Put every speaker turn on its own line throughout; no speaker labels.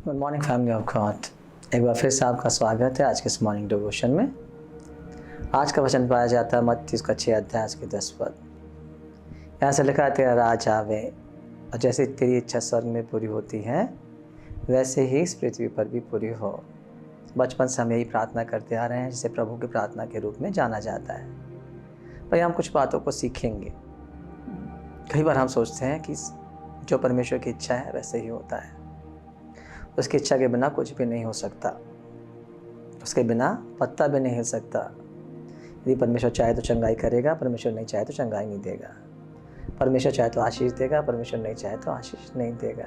Good morning family of God. एक बार फिर से आपका स्वागत है आज के इस मॉर्निंग डिवोशन में। आज का वचन पाया जाता है मत्ती उसका 6 अध्याय के 10 पद। यहाँ से लिखा है, तेरा राज आवे और जैसे तेरी इच्छा स्वर्ग में पूरी होती है वैसे ही इस पृथ्वी पर भी पूरी हो। बचपन से हम यही प्रार्थना करते आ रहे हैं जिसे प्रभु की प्रार्थना के रूप में जाना जाता है। पर हम कुछ बातों को सीखेंगे। कई बार हम सोचते हैं कि जो परमेश्वर की इच्छा है वैसे ही होता है, उसकी इच्छा के बिना कुछ भी नहीं हो सकता, उसके बिना पत्ता भी नहीं हिल सकता। यदि परमेश्वर चाहे तो चंगाई करेगा, परमेश्वर नहीं चाहे तो चंगाई नहीं देगा। परमेश्वर चाहे तो आशीष देगा, परमेश्वर नहीं चाहे तो आशीष नहीं देगा।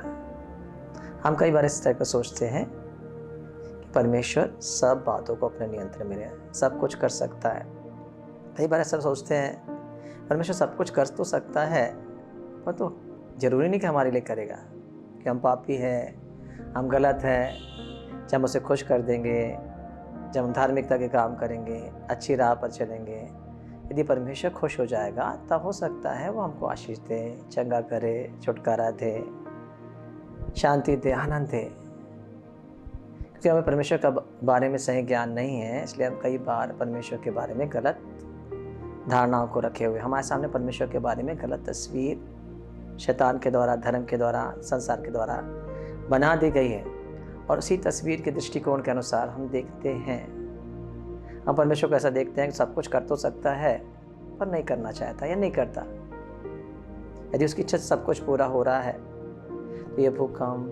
हम कई बार इस तरह का सोचते हैं कि परमेश्वर सब बातों को अपने नियंत्रण में है, सब कुछ कर सकता है। कई बार ऐसा सोचते हैं परमेश्वर सब कुछ कर तो सकता है, पर तो ज़रूरी नहीं कि हमारे लिए करेगा, कि हम पापी हैं, हम गलत हैं। जब हम उसे खुश कर देंगे, जब हम धार्मिकता के काम करेंगे, अच्छी राह पर चलेंगे, यदि परमेश्वर खुश हो जाएगा तब हो सकता है वो हमको आशीष दे, चंगा करे, छुटकारा दे, शांति दे, आनंद दे। क्योंकि हमें परमेश्वर का बारे में सही ज्ञान नहीं है, इसलिए हम कई बार परमेश्वर के बारे में गलत धारणाओं को रखे हुए हमारे सामने परमेश्वर के बारे में गलत तस्वीर शैतान के द्वारा, धर्म के द्वारा, संसार के द्वारा बना दी गई है और उसी तस्वीर के दृष्टिकोण के अनुसार हम देखते हैं। हम परमेश्वर को ऐसा देखते हैं कि सब कुछ कर तो सकता है पर नहीं करना चाहता या नहीं करता। यदि उसकी इच्छा से सब कुछ पूरा हो रहा है तो ये भूकंप,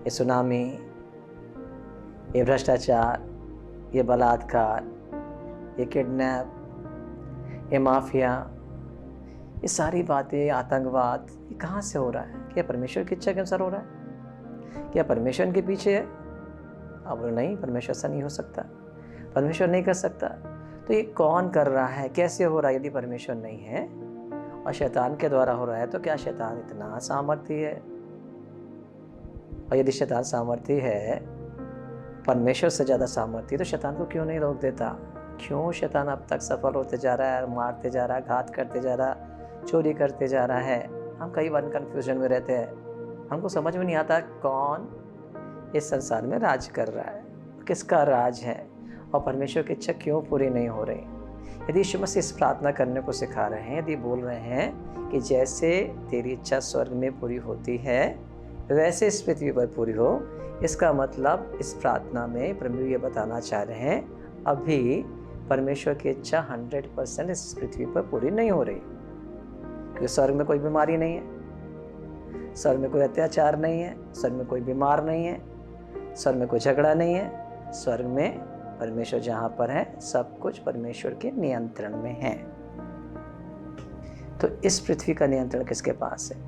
ये सुनामी, ये भ्रष्टाचार, ये बलात्कार, ये किडनैप, ये माफिया, ये सारी बातें, आतंकवाद, ये कहाँ से हो रहा है? क्या परमेश्वर की इच्छा के अनुसार हो रहा है? क्या परमेश्वर के पीछे है? अब नहीं, परमेश्वर ऐसा नहीं हो सकता, परमेश्वर नहीं कर सकता। तो ये कौन कर रहा है, कैसे हो रहा है? यदि परमेश्वर नहीं है और शैतान के द्वारा हो रहा है तो क्या शैतान इतना सामर्थ्य है? और यदि शैतान सामर्थ्य है, परमेश्वर से ज़्यादा सामर्थ्य, तो शैतान को क्यों नहीं रोक देता? क्यों शैतान अब तक सफल होते जा रहा है, मारते जा रहा है, घात करते जा रहा है, चोरी करते जा रहा है? हम कई बार कन्फ्यूजन में रहते हैं, हमको समझ में नहीं आता कौन इस संसार में राज कर रहा है, किसका राज है और परमेश्वर की इच्छा क्यों पूरी नहीं हो रही। यदि यीशु मसीह इस प्रार्थना करने को सिखा रहे हैं, यदि बोल रहे हैं कि जैसे तेरी इच्छा स्वर्ग में पूरी होती है वैसे इस पृथ्वी पर पूरी हो, इसका मतलब इस प्रार्थना में प्रभु ये बताना चाह रहे हैं अभी परमेश्वर की इच्छा 100% इस पृथ्वी पर पूरी नहीं हो रही। क्योंकि स्वर्ग में कोई बीमारी नहीं है, स्वर्ग में कोई अत्याचार नहीं है, स्वर्ग में कोई बीमार नहीं है, स्वर्ग में कोई झगड़ा नहीं है। स्वर्ग में परमेश्वर जहाँ पर है सब कुछ परमेश्वर के नियंत्रण में है। तो इस पृथ्वी का नियंत्रण किसके पास है?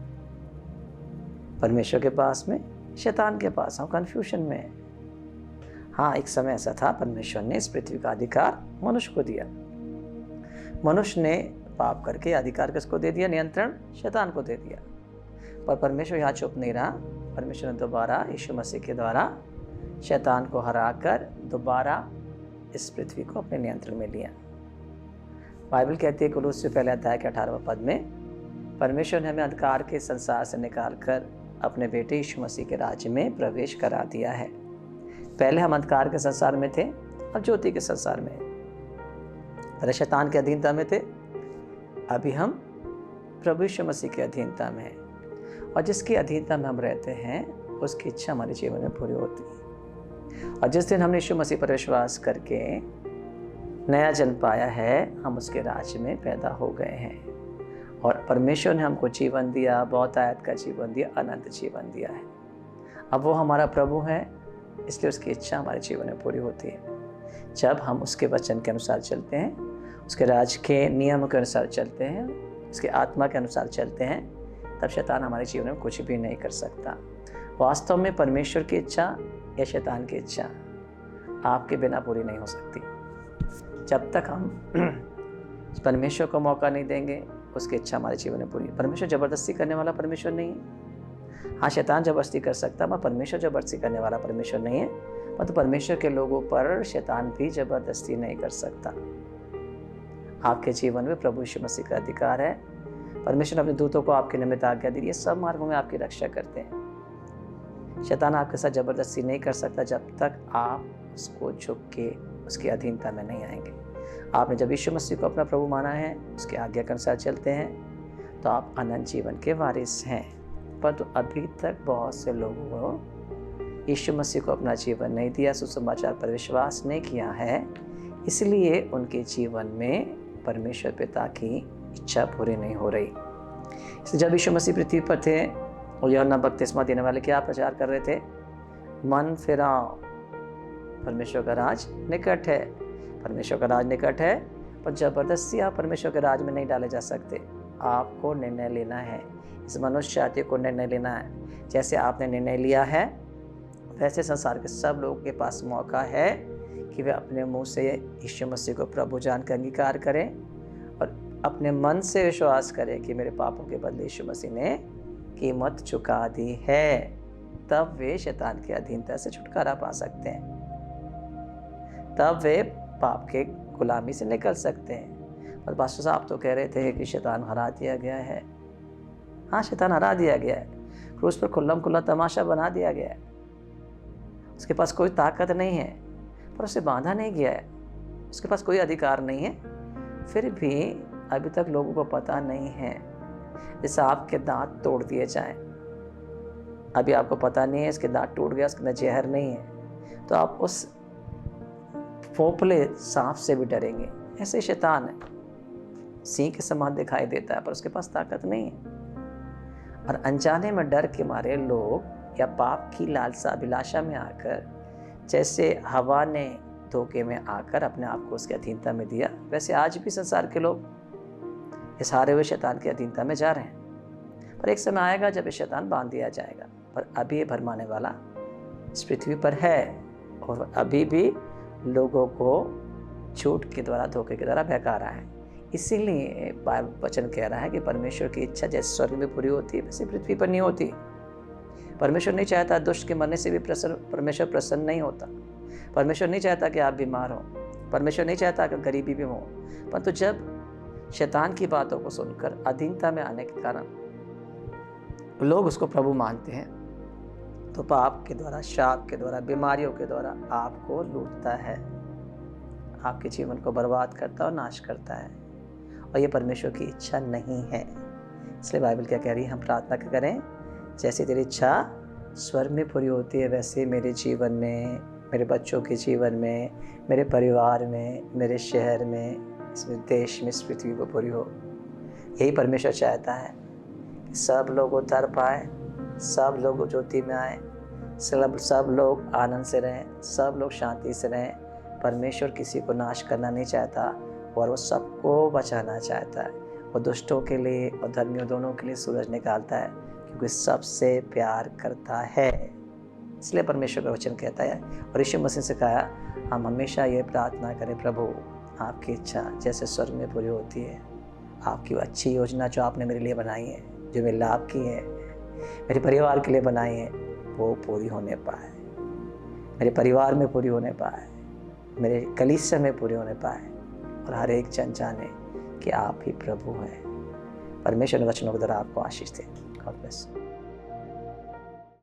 परमेश्वर के पास में, शैतान के पास? हम कन्फ्यूजन में हैं। हाँ, एक समय ऐसा था परमेश्वर ने इस पृथ्वी का अधिकार मनुष्य को दिया। मनुष्य ने पाप करके अधिकार किसको दे दिया? नियंत्रण शैतान को दे दिया। पर परमेश्वर यहाँ चुप नहीं रहा। परमेश्वर ने दोबारा यीशु मसीह के द्वारा शैतान को हराकर दोबारा इस पृथ्वी को अपने नियंत्रण में लिया। बाइबल कहती है कुलुस्सी पहले अध्याय के 18वें पद में, परमेश्वर ने हमें अंधकार के संसार से निकालकर अपने बेटे यीशु मसीह के राज्य में प्रवेश करा दिया है। पहले हम अंधकार के संसार में थे, अब ज्योति के संसार में। पहले शैतान की अधीनता में थे, अभी हम प्रभु यीशु मसीह की अधीनता में हैं। और जिसकी अधीनता में हम रहते हैं उसकी इच्छा हमारे जीवन में पूरी होती है। और जिस दिन हमने यीशु मसीह पर विश्वास करके नया जन्म पाया है, हम उसके राज्य में पैदा हो गए हैं और परमेश्वर ने हमको जीवन दिया, बहुतायत का जीवन दिया, अनंत जीवन दिया है। अब वो हमारा प्रभु है, इसलिए उसकी इच्छा हमारे जीवन में पूरी होती है। जब हम उसके वचन के अनुसार चलते हैं, उसके राज के नियमों के अनुसार चलते हैं, उसके आत्मा के अनुसार चलते हैं, तब शैतान हमारे जीवन में कुछ भी नहीं कर सकता। वास्तव में परमेश्वर की इच्छा या शैतान की इच्छा आपके बिना पूरी नहीं हो सकती। जब तक हम परमेश्वर को मौका नहीं देंगे, उसकी इच्छा हमारे जीवन में पूरी। परमेश्वर ज़बरदस्ती करने वाला परमेश्वर नहीं है। हाँ, शैतान ज़बरदस्ती कर सकता है, मगर परमेश्वर ज़बरदस्ती करने वाला परमेश्वर नहीं है। मतलब परमेश्वर के लोगों पर शैतान भी ज़बरदस्ती नहीं कर सकता। आपके जीवन में प्रभु यीशु मसीह का अधिकार है। परमेश्वर ने अपने दूतों को आपके निमित्त आज्ञा दी, ये सब मार्गों में आपकी रक्षा करते हैं। शैतान आपके साथ ज़बरदस्ती नहीं कर सकता जब तक आप उसको झुक के उसकी अधीनता में नहीं आएंगे। आपने जब यीशु मसीह को अपना प्रभु माना है, उसके आज्ञा के अनुसार चलते हैं, तो आप अनंत जीवन के वारिस हैं। परंतु अभी तक बहुत से लोगों को यीशु मसीह को अपना जीवन नहीं दिया, सुसमाचार पर विश्वास नहीं किया है, इसलिए उनके जीवन में परमेश्वर पिता की इच्छा पूरी नहीं हो रही। इसलिए जब यीशु मसीह पृथ्वी पर थे और यूहन्ना बपतिस्मा देने वाले क्या प्रचार कर रहे थे? मन फिराओ, परमेश्वर का राज निकट है। परमेश्वर का राज निकट है, पर जबरदस्ती आप परमेश्वर के राज में नहीं डाले जा सकते। आपको निर्णय लेना है, इस मनुष्य जाति को निर्णय लेना है। जैसे आपने निर्णय लिया है, वैसे संसार के सब लोगों के पास मौका है कि वे अपने मुंह से यीशु मसीह को प्रभु जानकर अंगीकार करें और अपने मन से विश्वास करें कि मेरे पापों के बदले यीशु मसीह ने कीमत चुका दी है। तब वे शैतान की अधीनता से छुटकारा पा सकते हैं, तब वे पाप के गुलामी से निकल सकते हैं। और पास्टर साहब तो कह रहे थे कि शैतान हरा दिया गया है। हाँ, शैतान हरा दिया गया है, क्रूस पर खुल्लम खुल्ला तमाशा बना दिया गया है। उसके पास कोई ताकत नहीं है, पर उसे बांधा नहीं गया है, उसके पास कोई अधिकार नहीं है। फिर भी अभी तक लोगों को पता नहीं है। जैसे आपके दांत तोड़ दिए जाएं, अभी आपको पता नहीं है इसके दांत टूट गया, उसके अंदर जहर नहीं है, तो आप उस फोपले सांप से भी डरेंगे। ऐसे शैतान है, सिंह के समान दिखाई देता है पर उसके पास ताकत नहीं है। और अनजाने में डर के मारे लोग या पाप की लालसा अभिलाषा में आकर, जैसे हवा ने धोखे में आकर अपने आप को उसकी अधीनता में दिया, वैसे आज भी संसार के लोग इस हारे हुए शैतान की अधीनता में जा रहे हैं। पर एक समय आएगा जब ये शैतान बांध दिया जाएगा। पर अभी ये भरमाने वाला इस पृथ्वी पर है और अभी भी लोगों को झूठ के द्वारा, धोखे के द्वारा बहका रहा है। इसीलिए बाइबल वचन कह रहा है कि परमेश्वर की इच्छा जैसे स्वर्ग में पूरी होती है वैसे पृथ्वी पर नहीं होती। परमेश्वर नहीं चाहता, दुष्ट के मरने से भी परमेश्वर प्रसन्न नहीं होता। परमेश्वर नहीं चाहता कि आप बीमार हो, परमेश्वर नहीं चाहता कि गरीबी भी हो। परंतु जब शैतान की बातों को सुनकर अधीनता में आने के कारण लोग उसको प्रभु मानते हैं, तो पाप के द्वारा, शाप के द्वारा, बीमारियों के द्वारा आपको लूटता है, आपके जीवन को बर्बाद करता और नाश करता है। और ये परमेश्वर की इच्छा नहीं है। इसलिए बाइबल क्या कह रही है? हम प्रार्थना करें, जैसे तेरी इच्छा स्वर्ग में पूरी होती है वैसे मेरे जीवन में, मेरे बच्चों के जीवन में, मेरे परिवार में, मेरे शहर में, इस देश में, इस पृथ्वी पर पूरी हो। यही परमेश्वर चाहता है कि सब लोग उद्धार पाए, सब लोग ज्योति में आए, सब लोग आनंद से रहें, सब लोग शांति से रहें। परमेश्वर किसी को नाश करना नहीं चाहता और वो सबको बचाना चाहता है। वो दुष्टों के लिए और धर्मियों दोनों के लिए सूरज निकालता है, क्योंकि सबसे प्यार करता है। इसलिए परमेश्वर का वचन कहता है और यीशु मसीह से कहा, हम हमेशा ये प्रार्थना करें, प्रभु आपकी इच्छा जैसे स्वर्ग में पूरी होती है, आपकी अच्छी योजना जो आपने मेरे लिए बनाई है, जो मेरे लाभ की है, मेरे परिवार के लिए बनाई है, वो पूरी होने पाए, मेरे परिवार में पूरी होने पाए, मेरे कलीसिया में पूरी होने पाए और हर एक जन जाने कि आप ही प्रभु हैं। परमेश्वर ने वचनों के द्वारा आपको आशीष दे। God bless.